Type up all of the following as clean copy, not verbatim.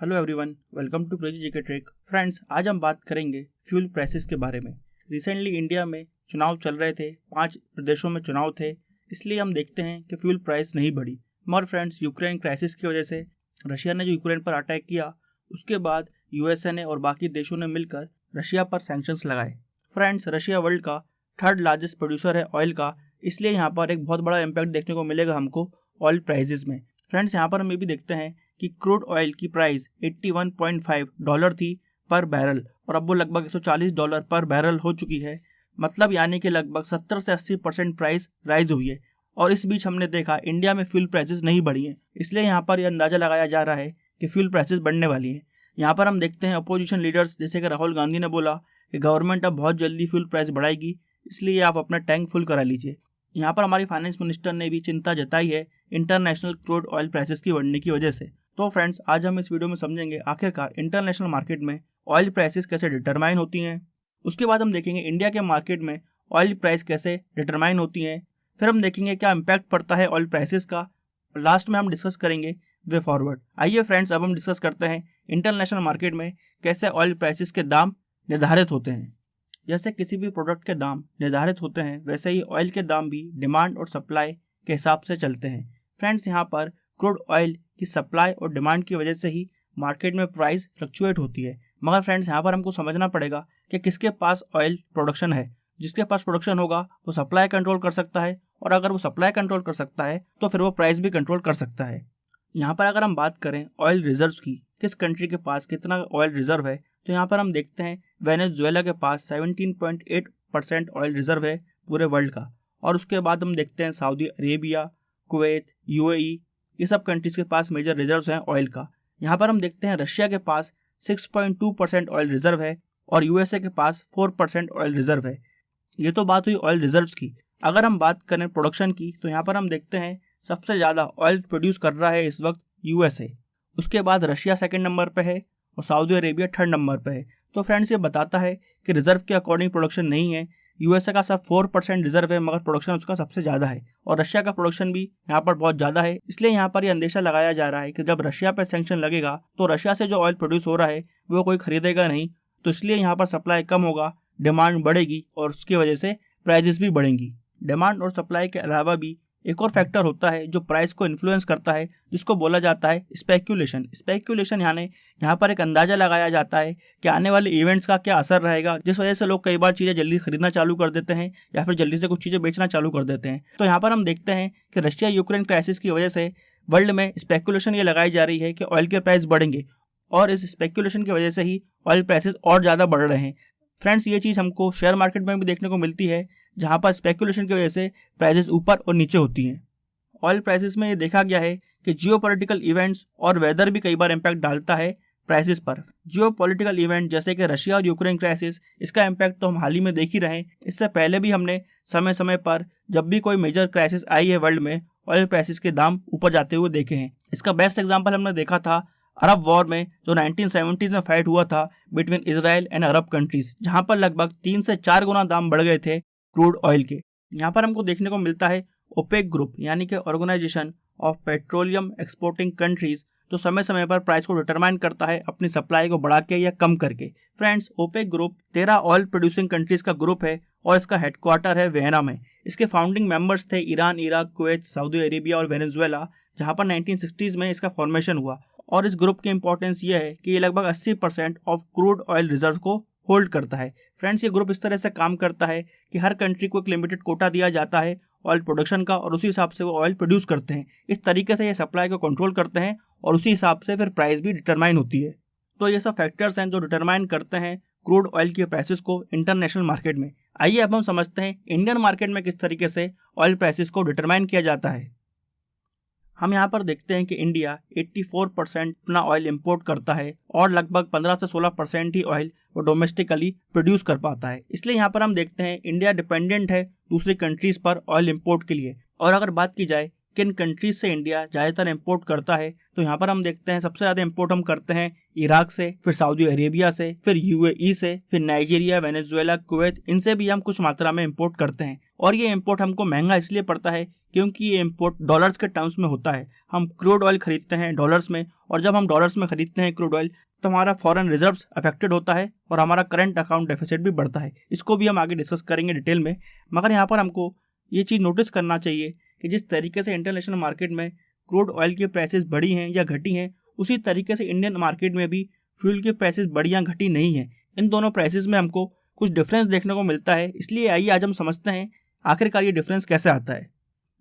Hello everyone, welcome to crazy GK trick. Friends, आज हम बात करेंगे फ्यूल प्राइसेस के बारे में। रिसेंटली इंडिया में चुनाव चल रहे थे, 5 प्रदेशों में चुनाव थे, इसलिए हम देखते हैं कि फ्यूल प्राइस नहीं बढ़ी। मगर फ्रेंड्स, यूक्रेन क्राइसिस की वजह से रशिया ने जो यूक्रेन पर अटैक किया, उसके बाद यूएसए ने और बाकी देशों ने मिलकर रशिया पर सैंक्शंस लगाए। फ्रेंड्स, रशिया वर्ल्ड का 3rd लार्जेस्ट प्रोड्यूसर है ऑयल का, इसलिए यहाँ पर एक बहुत बड़ा इम्पैक्ट देखने को मिलेगा हमको ऑयल प्राइजेस में। फ्रेंड्स, यहाँ पर हम ये भी देखते हैं कि क्रूड ऑयल की प्राइस $81.5 थी पर बैरल और अब वो लगभग $140 पर बैरल हो चुकी है। मतलब यानी कि लगभग 70 से 80% प्राइस राइज हुई है। और इस बीच हमने देखा इंडिया में फ्यूल प्राइसेस नहीं बढ़ी हैं, इसलिए यहाँ पर यह अंदाजा लगाया जा रहा है कि फ्यूल प्राइसेस बढ़ने वाली हैं। यहाँ पर हम देखते हैं अपोजिशन लीडर्स जैसे कि राहुल गांधी ने बोला कि गवर्नमेंट अब बहुत जल्दी फ्यूल प्राइस बढ़ाएगी, इसलिए आप अपना टैंक फुल करा लीजिए। यहाँ पर हमारी फाइनेंस मिनिस्टर ने भी चिंता जताई है इंटरनेशनल क्रूड ऑयल प्राइसेस की बढ़ने की वजह से। तो फ्रेंड्स, आज हम इस वीडियो में समझेंगे आखिरकार इंटरनेशनल मार्केट में ऑयल प्राइसेस कैसे डिटरमाइन होती हैं। उसके बाद हम देखेंगे इंडिया के मार्केट में ऑयल प्राइस कैसे डिटरमाइन होती हैं। फिर हम देखेंगे क्या इम्पैक्ट पड़ता है ऑयल प्राइसेस का। लास्ट में हम डिस्कस करेंगे वे फॉरवर्ड। आइए फ्रेंड्स, अब हम डिस्कस करते हैं इंटरनेशनल मार्केट में कैसे ऑयल प्राइसेस के दाम निर्धारित होते हैं। जैसे किसी भी प्रोडक्ट के दाम निर्धारित होते हैं, वैसे ही ऑयल के दाम भी डिमांड और सप्लाई के हिसाब से चलते हैं। फ्रेंड्स, यहाँ पर क्रूड ऑयल की सप्लाई और डिमांड की वजह से ही मार्केट में प्राइस फ्लक्चुएट होती है। मगर फ्रेंड्स, यहाँ पर हमको समझना पड़ेगा कि किसके पास ऑयल प्रोडक्शन है। जिसके पास प्रोडक्शन होगा वो सप्लाई कंट्रोल कर सकता है, और अगर वो सप्लाई कंट्रोल कर सकता है तो फिर वो प्राइस भी कंट्रोल कर सकता है। यहाँ पर अगर हम बात करें ऑयल रिजर्व्स की, किस कंट्री के पास कितना ऑयल रिजर्व है, तो यहाँ पर हम देखते हैं वेनेजुएला के पास 17.8% ऑयल रिजर्व है पूरे वर्ल्ड का। और उसके बाद हम देखते हैं सऊदी अरेबिया, कुवैत, यूएई, ये सब कंट्रीज के पास मेजर रिजर्व्स हैं ऑयल का। यहाँ पर हम देखते हैं रशिया के पास 6.2% ऑयल रिजर्व है और यूएसए के पास 4% ऑयल रिजर्व है। ये तो बात हुई ऑयल रिजर्व्स की। अगर हम बात करें प्रोडक्शन की, तो यहाँ पर हम देखते हैं सबसे ज़्यादा ऑयल प्रोड्यूस कर रहा है इस वक्त यूएसए। उसके बाद रशिया 2nd नंबर पे है और सऊदी अरेबिया 3rd नंबर पे है। तो फ्रेंड्स, ये बताता है कि रिजर्व के अकॉर्डिंग प्रोडक्शन नहीं है। यूएसए का सब 4% रिजर्व है, मगर प्रोडक्शन उसका सबसे ज़्यादा है। और रशिया का प्रोडक्शन भी यहाँ पर बहुत ज़्यादा है। इसलिए यहाँ पर ये अंदेशा लगाया जा रहा है कि जब रशिया पर सैंक्शन लगेगा तो रशिया से जो ऑयल प्रोड्यूस हो रहा है वो कोई खरीदेगा नहीं, तो इसलिए यहाँ पर सप्लाई कम होगा, डिमांड बढ़ेगी और उसकी वजह से प्राइजेस भी बढ़ेंगी। डिमांड और सप्लाई के अलावा भी एक और फैक्टर होता है जो प्राइस को इन्फ्लुएंस करता है, जिसको बोला जाता है स्पेक्यूलेशन। स्पेक्यूलेशन यानी यहाँ पर एक अंदाजा लगाया जाता है कि आने वाले इवेंट्स का क्या असर रहेगा, जिस वजह से लोग कई बार चीज़ें जल्दी खरीदना चालू कर देते हैं या फिर जल्दी से कुछ चीज़ें बेचना चालू कर देते हैं। तो यहाँ पर हम देखते हैं कि रशिया यूक्रेन क्राइसिस की वजह से वर्ल्ड में स्पेक्यूलेशन ये लगाई जा रही है कि ऑयल के प्राइस बढ़ेंगे, और इस स्पेक्यूलेशन की वजह से ही ऑयल प्राइसेस और ज़्यादा बढ़ रहे हैं। फ्रेंड्स, ये चीज़ हमको शेयर मार्केट में भी देखने को मिलती है, जहाँ पर स्पेक्यूलेशन की वजह से प्राइसेस ऊपर और नीचे होती हैं। ऑयल प्राइसेस में ये देखा गया है कि जियोपॉलिटिकल इवेंट्स और वेदर भी कई बार इम्पैक्ट डालता है प्राइसेस पर। जियोपॉलिटिकल इवेंट जैसे कि रशिया और यूक्रेन क्राइसिस, इसका इम्पैक्ट तो हम हाल ही में देख ही रहे हैं। इससे पहले भी हमने समय समय पर जब भी कोई मेजर क्राइसिस आई है वर्ल्ड में, ऑयल प्राइसेस के दाम ऊपर जाते हुए देखे हैं। इसका बेस्ट एग्जाम्पल हमने देखा था अरब वॉर में, जो 1970s में फाइट हुआ था between Israel and Arab countries, जहाँ पर लगभग 3 से 4 गुना दाम बढ़ गए थे क्रूड ऑयल के। यहाँ पर हमको देखने को मिलता है ओपेक ग्रुप यानी कि organisation of petroleum exporting countries, जो समय समय पर प्राइस को डिटरमाइन करता है अपनी सप्लाई को बढ़ा के या कम करके। Friends, OPEC group 13 oil producing countries का ग्रुप है और इसका हेडक्वार्टर है वियना में। इसके फाउंडिंग मेंबर्स थे Iran, Iraq, Kuwait, Saudi Arabia और वेनेजुएला, जहाँ पर 1960s में इसका फॉर्मेशन हुआ। और इस ग्रुप की इंपॉर्टेंस ये है कि ये लगभग 80% ऑफ क्रूड ऑयल रिजर्व को होल्ड करता है। फ्रेंड्स, ये ग्रुप इस तरह से काम करता है कि हर कंट्री को एक लिमिटेड कोटा दिया जाता है ऑयल प्रोडक्शन का, और उसी हिसाब से वो ऑयल प्रोड्यूस करते हैं। इस तरीके से ये सप्लाई को कंट्रोल करते हैं और उसी हिसाब से फिर प्राइस भी डिटरमाइन होती है। तो ये सब फैक्टर्स हैं जो डिटरमाइन करते हैं क्रूड ऑयल के प्राइसेस को इंटरनेशनल मार्केट में। आइए अब हम समझते हैं इंडियन मार्केट में किस तरीके से ऑयल प्राइसेस को डिटरमाइन किया जाता है। हम यहाँ पर देखते हैं कि इंडिया 84% अपना ऑयल इंपोर्ट करता है और लगभग 15 से 16% ही ऑयल वो डोमेस्टिकली प्रोड्यूस कर पाता है। इसलिए यहाँ पर हम देखते हैं इंडिया डिपेंडेंट है दूसरी कंट्रीज पर ऑयल इंपोर्ट के लिए। और अगर बात की जाए किन कंट्रीज से इंडिया ज़्यादातर इंपोर्ट करता है, तो यहाँ पर हम देखते हैं सबसे ज़्यादा इंपोर्ट हम करते हैं इराक से, फिर सऊदी अरेबिया से, फिर यूएई से, फिर नाइजीरिया, वेनेजुएला, कुवैत, इनसे भी हम कुछ मात्रा में इंपोर्ट करते हैं। और ये इंपोर्ट हमको महंगा इसलिए पड़ता है क्योंकि ये इंपोर्ट डॉलर्स के टर्म्स में होता है। हम क्रूड ऑयल खरीदते हैं डॉलर्स में, और जब हम डॉलर्स में खरीदते हैं क्रूड ऑयल तो हमारा फॉरेन रिजर्व्स अफेक्टेड होता है और हमारा करंट अकाउंट डेफिसिट भी बढ़ता है। इसको भी हम आगे डिस्कस करेंगे डिटेल में। मगर यहाँ पर हमको ये चीज़ नोटिस करना चाहिए कि जिस तरीके से इंटरनेशनल मार्केट में क्रूड ऑयल की प्राइसेस बढ़ी हैं या घटी हैं, उसी तरीके से इंडियन मार्केट में भी फ्यूल की प्राइसेस बढ़ी या घटी नहीं है। इन दोनों प्राइसेस में हमको कुछ डिफरेंस देखने को मिलता है। इसलिए आइए आज हम समझते हैं आखिरकार ये डिफरेंस कैसे आता है।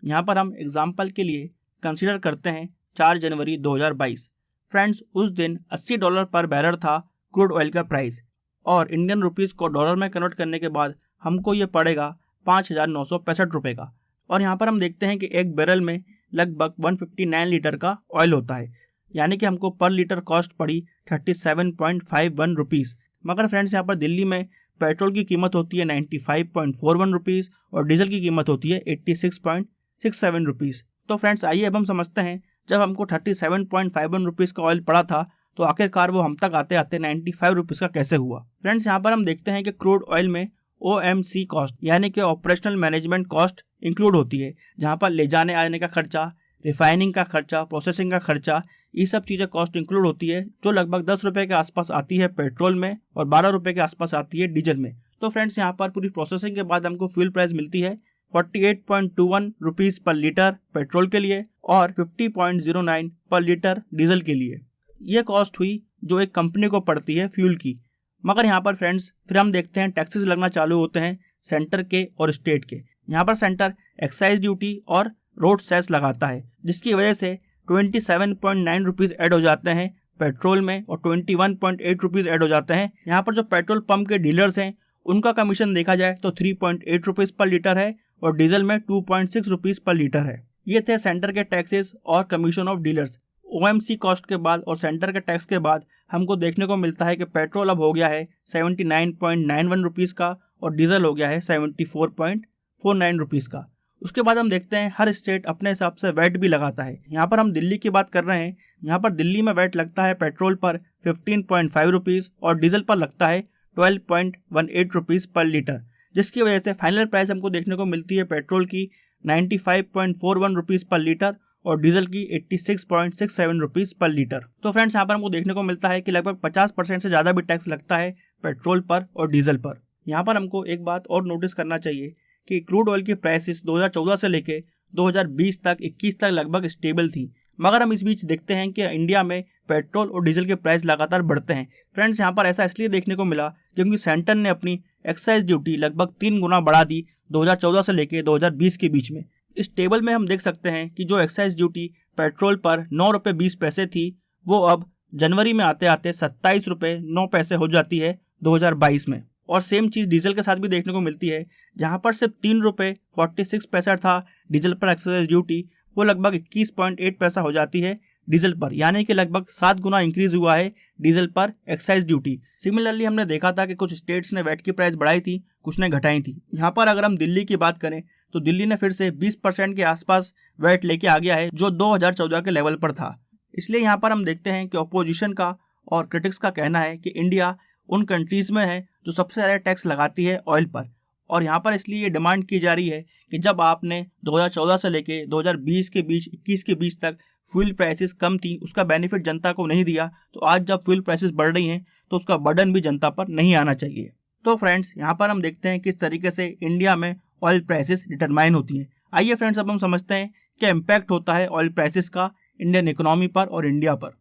यहाँ पर हम एग्जाम्पल के लिए कंसिडर करते हैं 4 जनवरी 2022। फ्रेंड्स, उस दिन $80 पर बैरल था क्रूड ऑयल का प्राइस, और इंडियन रुपीज़ को डॉलर में कन्वर्ट करने के बाद हमको ये पड़ेगा 5,965 रुपये का। और यहाँ पर हम देखते हैं कि एक बैरल में लगभग 159 लीटर का ऑयल होता है, यानी कि हमको पर लीटर कॉस्ट पड़ी 37.51 रुपीज़। मगर फ्रेंड्स, यहाँ पर दिल्ली में पेट्रोल की कीमत होती है 95.41 रुपीज़ और डीजल की कीमत होती है 86.67 रुपीज़। तो फ्रेंड्स, आइए अब हम समझते हैं जब हमको 37.51 रुपीज़ का ऑयल पड़ा था तो आखिरकार वो हम तक आते आते 95 रुपीज़ का कैसे हुआ। फ्रेंड्स, यहाँ पर हम देखते हैं कि क्रूड ऑयल में OMC कॉस्ट यानी कि ऑपरेशनल मैनेजमेंट कॉस्ट इंक्लूड होती है, जहाँ पर ले जाने आने का खर्चा, रिफाइनिंग का खर्चा, प्रोसेसिंग का खर्चा, ये सब चीज़ें कॉस्ट इंक्लूड होती है, जो लगभग 10 रुपये के आसपास आती है पेट्रोल में और 12 रुपये के आसपास आती है डीजल में। तो फ्रेंड्स, यहाँ पर पूरी प्रोसेसिंग के बाद हमको फ्यूल प्राइस मिलती है 48.21 रुपीज़ पर लीटर पेट्रोल के लिए और 50.09 पर लीटर डीजल के लिए। ये कॉस्ट हुई जो एक कंपनी को पड़ती है फ्यूल की। मगर यहाँ पर फ्रेंड्स फिर हम देखते हैं टैक्सेस लगना चालू होते हैं सेंटर के और स्टेट के। यहाँ पर सेंटर एक्साइज ड्यूटी और रोड सेस लगाता है, जिसकी वजह से 27.9 रुपीज़ ऐड हो जाते हैं पेट्रोल में और 21.8 रुपीज़ ऐड हो जाते हैं। यहाँ पर जो पेट्रोल पंप के डीलर्स हैं उनका कमीशन देखा जाए तो 3.8 रुपीज़ पर लीटर है और डीजल में 2.6 रुपीज़ पर लीटर है। ये थे सेंटर के टैक्सेस और commission of dealers. OMC cost के बाद और सेंटर के टैक्स के बाद हमको देखने को मिलता है कि पेट्रोल अब हो गया है 79.91 रुपीज़ का और डीजल हो गया है 74.49 रुपीज़ का। उसके बाद हम देखते हैं हर स्टेट अपने हिसाब से वैट भी लगाता है। यहाँ पर हम दिल्ली की बात कर रहे हैं। यहाँ पर दिल्ली में वैट लगता है पेट्रोल पर 15.5 रुपीज़ और डीजल पर लगता है 12.18 रुपीज़ पर लीटर, जिसकी वजह से फाइनल प्राइस हमको देखने को मिलती है पेट्रोल की 95.41 रुपीज़ पर लीटर और डीजल की 86.67 रुपीज़ पर लीटर। तो फ्रेंड्स, यहाँ पर हमको देखने को मिलता है कि लगभग 50% से ज़्यादा भी टैक्स लगता है पेट्रोल पर और डीजल पर। यहाँ पर हमको एक बात और नोटिस करना चाहिए कि क्रूड ऑयल की प्राइसेस 2014 से लेके 2020 तक 21 तक लगभग स्टेबल थी। मगर हम इस बीच देखते हैं कि इंडिया में पेट्रोल और डीजल के प्राइस लगातार बढ़ते हैं। फ्रेंड्स, यहाँ पर ऐसा इसलिए देखने को मिला क्योंकि सेंटर ने अपनी एक्साइज ड्यूटी लगभग 3 गुना बढ़ा दी 2014 से लेके 2020 के बीच में। इस टेबल में हम देख सकते हैं कि जो एक्साइज ड्यूटी पेट्रोल पर 9 रुपये 20 पैसे थी, वो अब जनवरी में आते आते 27 रुपये 9 पैसे हो जाती है 2022 में। और सेम चीज़ डीजल के साथ भी देखने को मिलती है, जहाँ पर सिर्फ 3 रुपये 46 पैसा था डीजल पर एक्साइज ड्यूटी, वो लगभग 21.8 पैसा हो जाती है डीजल पर, यानी कि लगभग 7 गुना इंक्रीज हुआ है डीजल पर एक्साइज ड्यूटी। सिमिलरली हमने देखा था कि कुछ स्टेट्स ने वैट की प्राइस बढ़ाई थी, कुछ ने घटाई थी। यहाँ पर अगर हम दिल्ली की बात करें तो दिल्ली ने फिर से 20% के आसपास वैट लेके आ गया है, जो 2014 के लेवल पर था। इसलिए यहाँ पर हम देखते हैं कि ऑपोजिशन का और क्रिटिक्स का कहना है कि इंडिया उन कंट्रीज़ में है जो सबसे ज़्यादा टैक्स लगाती है ऑयल पर। और यहाँ पर इसलिए ये डिमांड की जा रही है कि जब आपने 2014 से लेके 2020 के बीच 21 के बीच तक फ्यूल प्राइसेस कम थी, उसका बेनिफिट जनता को नहीं दिया, तो आज जब फ्यूल प्राइसेस बढ़ रही हैं तो उसका बर्डन भी जनता पर नहीं आना चाहिए। तो फ्रेंड्स, यहाँ पर हम देखते हैं किस तरीके से इंडिया में ऑयल प्राइसेस डिटरमाइन होती हैं। आइए फ्रेंड्स, अब हम समझते हैं क्या इम्पैक्ट होता है ऑयल प्राइसेस का इंडियन इकोनॉमी पर और इंडिया पर।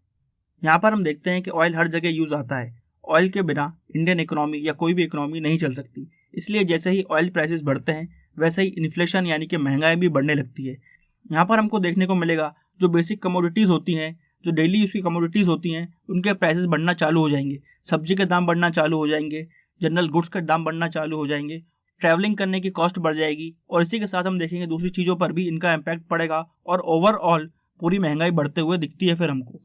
यहाँ पर हम देखते हैं कि ऑयल हर जगह यूज़ आता है। ऑयल के बिना इंडियन इकोनॉमी या कोई भी इकोनॉमी नहीं चल सकती। इसलिए जैसे ही ऑयल प्राइसेस बढ़ते हैं वैसे ही इन्फ्लेशन यानी कि महंगाई भी बढ़ने लगती है। यहाँ पर हमको देखने को मिलेगा जो बेसिक कमोडिटीज़ होती हैं, जो डेली यूज़ की कमोडिटीज़ होती हैं, उनके प्राइसेस बढ़ना चालू हो जाएंगे। सब्जी के दाम बढ़ना चालू हो जाएंगे, जनरल गुड्स के दाम बढ़ना चालू हो जाएंगे, ट्रैवलिंग करने की कॉस्ट बढ़ जाएगी और इसी के साथ हम देखेंगे दूसरी चीज़ों पर भी इनका इम्पैक्ट पड़ेगा और ओवरऑल पूरी महंगाई बढ़ते हुए दिखती है फिर हमको।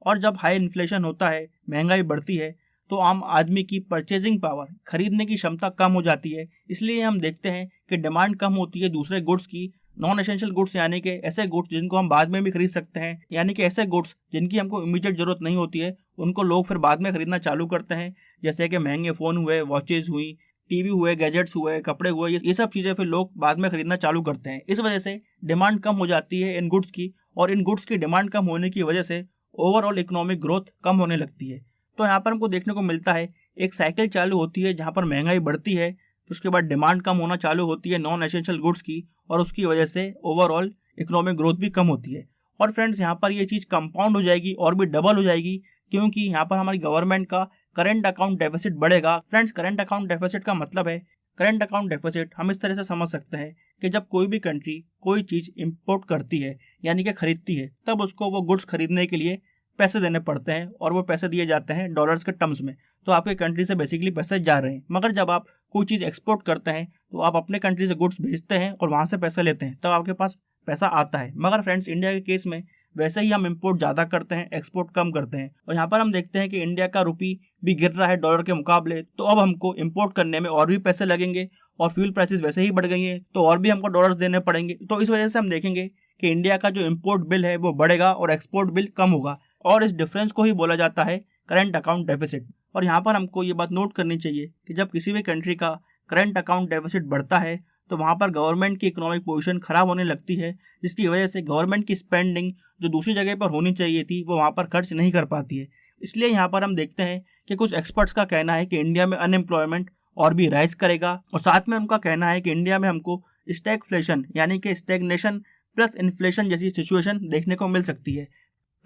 और जब हाई इन्फ्लेशन होता है, महंगाई बढ़ती है, तो आम आदमी की परचेजिंग पावर, खरीदने की क्षमता कम हो जाती है। इसलिए हम देखते हैं कि डिमांड कम होती है दूसरे गुड्स की नॉन एसेंशियल गुड्स यानी कि ऐसे गुड्स जिनको हम बाद में भी खरीद सकते हैं, यानी कि ऐसे गुड्स जिनकी हमको इमीडिएट जरूरत नहीं होती है उनको लोग फिर बाद में खरीदना चालू करते हैं। जैसे कि महंगे फ़ोन हुए, वॉचेज हुई, टीवी हुए, गैजेट्स हुए, कपड़े हुए, ये सब चीज़ें फिर लोग बाद में खरीदना चालू करते हैं। इस वजह से डिमांड कम हो जाती है इन गुड्स की, और इन गुड्स की डिमांड कम होने की वजह से ओवरऑल इकोनॉमिक ग्रोथ कम होने लगती है। तो यहाँ पर हमको देखने को मिलता है एक साइकिल चालू होती है जहाँ पर महंगाई बढ़ती है, उसके बाद डिमांड कम होना चालू होती है नॉन एसेंशियल गुड्स की, और उसकी वजह से ओवरऑल इकोनॉमिक ग्रोथ भी कम होती है। और फ्रेंड्स यहाँ पर ये चीज़ कंपाउंड हो जाएगी और भी डबल हो जाएगी, क्योंकि यहाँ पर हमारी गवर्नमेंट का करंट अकाउंट डेफिसिट बढ़ेगा। फ्रेंड्स, करंट अकाउंट डेफिसिट का मतलब है, करंट अकाउंट डेफिसिट हम इस तरह से समझ सकते हैं कि जब कोई भी कंट्री कोई चीज़ इंपोर्ट करती है यानी कि खरीदती है, तब उसको वो गुड्स खरीदने के लिए पैसे देने पड़ते हैं, और वो पैसे दिए जाते हैं डॉलर्स के टर्म्स में। तो आपके कंट्री से बेसिकली पैसे जा रहे हैं। मगर जब आप कोई चीज़ एक्सपोर्ट करते हैं तो आप अपने कंट्री से गुड्स भेजते हैं और वहाँ से पैसे लेते हैं, तब आपके पास पैसा आता है। मगर फ्रेंड्स, इंडिया के केस में वैसे ही हम इंपोर्ट ज़्यादा करते हैं, एक्सपोर्ट कम करते हैं, और यहाँ पर हम देखते हैं कि इंडिया का रुपी भी गिर रहा है डॉलर के मुकाबले। तो अब हमको इंपोर्ट करने में और भी पैसे लगेंगे, और फ्यूल प्राइसेस वैसे ही बढ़ गई हैं तो और भी हमको डॉलर्स देने पड़ेंगे। तो इस वजह से हम देखेंगे कि इंडिया का जो इंपोर्ट बिल है वो बढ़ेगा और एक्सपोर्ट बिल कम होगा, और इस डिफरेंस को ही बोला जाता है करंट अकाउंट डेफिसिट। और यहाँ पर हमको ये बात नोट करनी चाहिए कि जब किसी भी कंट्री का करंट अकाउंट डेफिसिट बढ़ता है तो वहाँ पर गवर्नमेंट की इकोनॉमिक पोजीशन खराब होने लगती है, जिसकी वजह से गवर्नमेंट की स्पेंडिंग जो दूसरी जगह पर होनी चाहिए थी वो वहाँ पर खर्च नहीं कर पाती है। इसलिए यहाँ पर हम देखते हैं कि कुछ एक्सपर्ट्स का कहना है कि इंडिया में अनएम्प्लॉयमेंट और भी राइज करेगा, और साथ में उनका कहना है कि इंडिया में हमको स्टैगफ्लेशन यानी कि स्टैग्नेशन प्लस इन्फ्लेशन जैसी सिचुएशन देखने को मिल सकती है।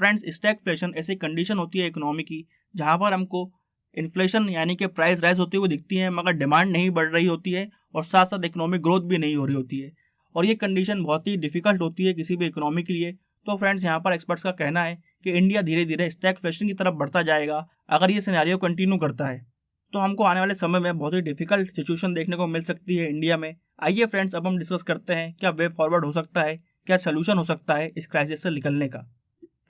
फ्रेंड्स, स्टैगफ्लेशन ऐसी कंडीशन होती है इकोनॉमी की जहाँ पर हमको इन्फ्लेशन यानी कि प्राइस राइज होती हुई दिखती है, मगर डिमांड नहीं बढ़ रही होती है, और साथ साथ इकोनॉमिक ग्रोथ भी नहीं हो रही होती है, और ये कंडीशन बहुत ही डिफिकल्ट होती है किसी भी इकोनॉमी के लिए। तो फ्रेंड्स, यहाँ पर एक्सपर्ट्स का कहना है कि इंडिया धीरे धीरे स्टैगफ्लेशन की तरफ बढ़ता जाएगा अगर ये सिनेरियो कंटिन्यू करता है। तो हमको आने वाले समय में बहुत ही डिफिकल्ट सिचुएशन देखने को मिल सकती है इंडिया में। आइए फ्रेंड्स, अब हम डिस्कस करते हैं क्या वे फॉरवर्ड हो सकता है, क्या सोल्यूशन हो सकता है इस क्राइसिस से निकलने का।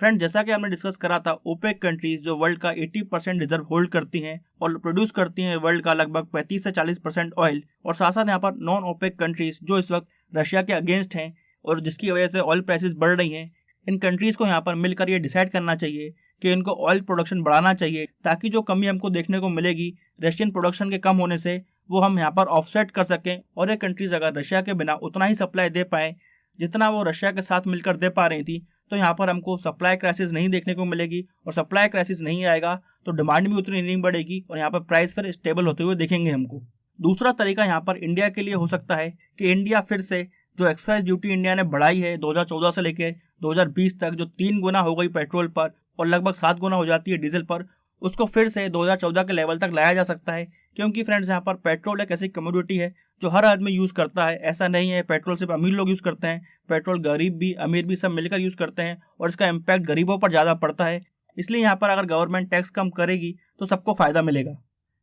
फ्रेंड्स, जैसा कि हमने डिस्कस करा था, ओपेक कंट्रीज जो वर्ल्ड का 80% रिजर्व होल्ड करती हैं और प्रोड्यूस करती हैं वर्ल्ड का लगभग 35 से 40% ऑयल, और साथ साथ यहाँ पर नॉन ओपेक कंट्रीज जो इस वक्त रशिया के अगेंस्ट हैं और जिसकी वजह से ऑयल प्राइसेस बढ़ रही हैं, इन कंट्रीज़ को यहाँ पर मिलकर ये डिसाइड करना चाहिए कि इनको ऑयल प्रोडक्शन बढ़ाना चाहिए, ताकि जो कमी हमको देखने को मिलेगी रशियन प्रोडक्शन के कम होने से वो हम यहाँ पर ऑफसेट कर सकें, और ये कंट्रीज़ अगर रशिया के बिना उतना ही सप्लाई दे पाएँ जितना वो रशिया के साथ मिलकर दे पा रही थी, तो यहाँ पर हमको सप्लाई क्राइसिस नहीं देखने को मिलेगी, और सप्लाई क्राइसिस नहीं आएगा तो डिमांड भी उतनी नहीं बढ़ेगी, और यहाँ पर प्राइस फिर स्टेबल होते हुए देखेंगे हमको। दूसरा तरीका यहाँ पर इंडिया के लिए हो सकता है कि इंडिया फिर से जो एक्साइज ड्यूटी इंडिया ने बढ़ाई है 2014 से लेकर 2020 तक, जो 3 गुना हो गई पेट्रोल पर और लगभग 7 गुना हो जाती है डीजल पर, उसको फिर से 2014 के लेवल तक लाया जा सकता है। क्योंकि फ्रेंड्स, यहाँ पर पेट्रोल एक ऐसी कमोडिटी है जो हर आदमी यूज़ करता है। ऐसा नहीं है पेट्रोल सिर्फ अमीर लोग यूज़ करते हैं, पेट्रोल गरीब भी अमीर भी सब मिलकर यूज़ करते हैं, और इसका इम्पैक्ट गरीबों पर ज़्यादा पड़ता है। इसलिए यहाँ पर अगर गवर्नमेंट टैक्स कम करेगी तो सबको फ़ायदा मिलेगा।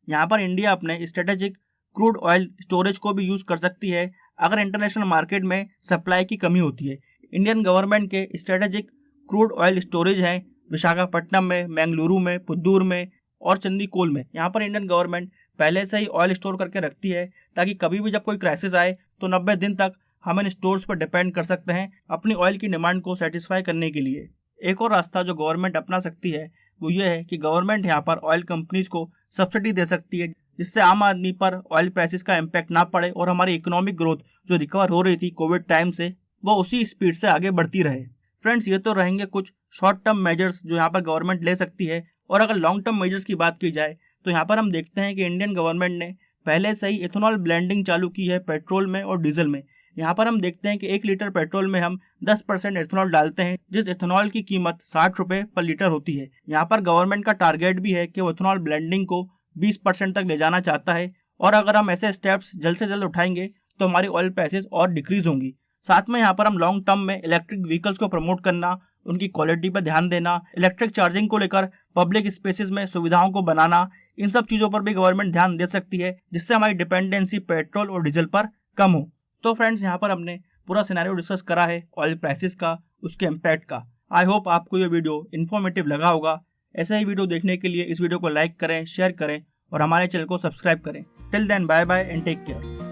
यहाँ पर इंडिया अपने स्ट्रेटेजिक क्रूड ऑयल स्टोरेज को भी यूज़ कर सकती है अगर इंटरनेशनल मार्केट में सप्लाई की कमी होती है। इंडियन गवर्नमेंट के स्ट्रेटेजिक क्रूड ऑयल स्टोरेज हैं विशाखापट्टनम में, बेंगलुरु में, पुद्दूर में और चंदीकोल में। यहाँ पर इंडियन गवर्नमेंट पहले से ही ऑयल स्टोर करके रखती है, ताकि कभी भी जब कोई क्राइसिस आए तो 90 दिन तक हम इन स्टोर्स पर डिपेंड कर सकते हैं अपनी ऑयल की डिमांड को सेटिस्फाई करने के लिए। एक और रास्ता जो गवर्नमेंट अपना सकती है वो ये है कि गवर्नमेंट यहाँ पर ऑयल कंपनीज को सब्सिडी दे सकती है, जिससे आम आदमी पर ऑयल प्राइसेस का इम्पैक्ट ना पड़े और हमारी इकोनॉमिक ग्रोथ जो रिकवर हो रही थी कोविड टाइम से वो उसी स्पीड से आगे बढ़ती रहे। फ्रेंड्स, ये तो रहेंगे कुछ शॉर्ट टर्म मेजर्स जो यहाँ पर गवर्नमेंट ले सकती है, और अगर लॉन्ग टर्म मेजर्स की बात की जाए तो यहाँ पर हम देखते हैं कि इंडियन गवर्नमेंट ने पहले से ही इथेनॉल ब्लेंडिंग चालू की है पेट्रोल में और डीजल में। यहाँ पर हम देखते हैं कि 1 लीटर पेट्रोल में हम 10% इथेनॉल डालते हैं, जिस इथेनॉल की कीमत 60 रुपये पर लीटर होती है। यहाँ पर गवर्नमेंट का टारगेट भी है कि वो इथेनॉल ब्लेंडिंग को 20% तक ले जाना चाहता है, और अगर हम ऐसे स्टेप्स जल्द से जल्द उठाएंगे तो हमारी ऑयल प्राइसेस और डिक्रीज होंगी। साथ में यहाँ पर हम लॉन्ग टर्म में इलेक्ट्रिक व्हीकल्स को प्रमोट करना, उनकी क्वालिटी पर ध्यान देना, इलेक्ट्रिक चार्जिंग को लेकर पब्लिक स्पेसेस में सुविधाओं को बनाना, इन सब चीज़ों पर भी गवर्नमेंट ध्यान दे सकती है, जिससे हमारी डिपेंडेंसी पेट्रोल और डीजल पर कम हो। तो फ्रेंड्स, यहाँ पर हमने पूरा सिनेरियो डिस्कस करा है ऑयल प्राइसेस का, उसके इम्पैक्ट का। आई होप आपको ये वीडियो इन्फॉर्मेटिव लगा होगा। ऐसे ही वीडियो देखने के लिए इस वीडियो को लाइक करें, शेयर करें और हमारे चैनल को सब्सक्राइब करें। Till then, bye bye and take care.